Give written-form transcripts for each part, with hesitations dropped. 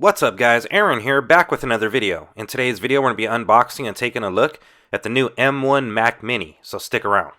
What's up guys, Aaron here, back with another video. In today's video we're going to be unboxing and taking a look at the new M1 Mac Mini, so stick around.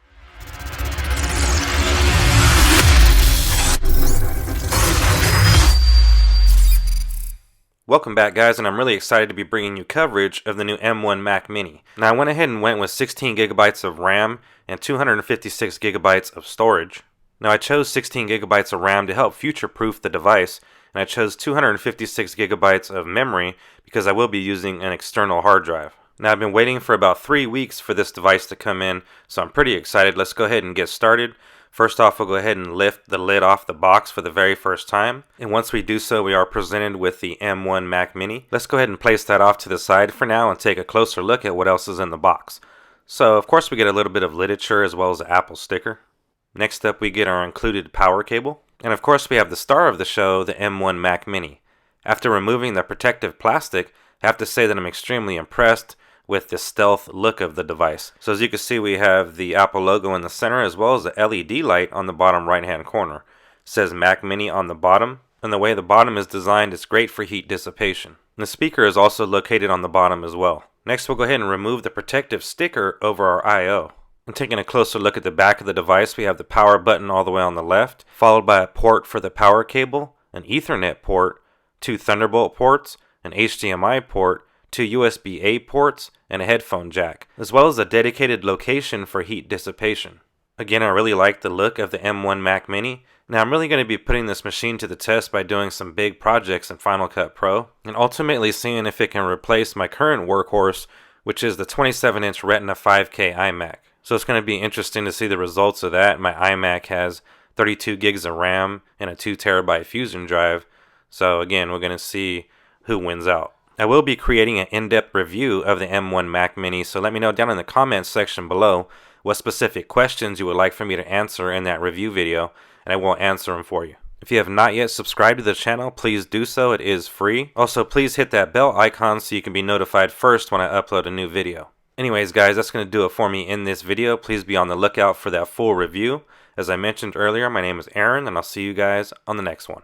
Welcome back guys, and I'm really excited to be bringing you coverage of the new M1 Mac Mini. Now I went ahead and went with 16 gigabytes of RAM and 256 gigabytes of storage. Now I chose 16 gigabytes of RAM to help future-proof the device, and I chose 256 gigabytes of memory because I will be using an external hard drive. Now I've been waiting for about 3 weeks for this device to come in, so I'm pretty excited. Let's go ahead and get started. First off, we'll go ahead and lift the lid off the box for the very first time. And once we do so, we are presented with the M1 Mac Mini. Let's go ahead and place that off to the side for now and take a closer look at what else is in the box. So of course we get a little bit of literature as well as the Apple sticker. Next up we get our included power cable. And of course we have the star of the show, the M1 Mac Mini. After removing the protective plastic, I have to say that I'm extremely impressed with the stealth look of the device. So as you can see, we have the Apple logo in the center as well as the LED light on the bottom right hand corner. It says Mac Mini on the bottom, and the way the bottom is designed is great for heat dissipation. And the speaker is also located on the bottom as well. Next we'll go ahead and remove the protective sticker over our I/O. And taking a closer look at the back of the device, we have the power button all the way on the left, followed by a port for the power cable, an Ethernet port, 2 Thunderbolt ports, an HDMI port, 2 USB-A ports, and a headphone jack, as well as a dedicated location for heat dissipation. Again, I really like the look of the M1 Mac Mini. Now I'm really going to be putting this machine to the test by doing some big projects in Final Cut Pro, and ultimately seeing if it can replace my current workhorse, which is the 27-inch Retina 5K iMac. So it's going to be interesting to see the results of that. My iMac has 32 gigs of RAM and a 2 terabyte Fusion drive. So again, we're going to see who wins out. I will be creating an in-depth review of the M1 Mac Mini, so let me know down in the comments section below what specific questions you would like for me to answer in that review video, and I will answer them for you. If you have not yet subscribed to the channel, please do so. It is free. Also, please hit that bell icon so you can be notified first when I upload a new video. Anyways guys, that's going to do it for me in this video. Please be on the lookout for that full review. As I mentioned earlier, my name is Aaron, and I'll see you guys on the next one.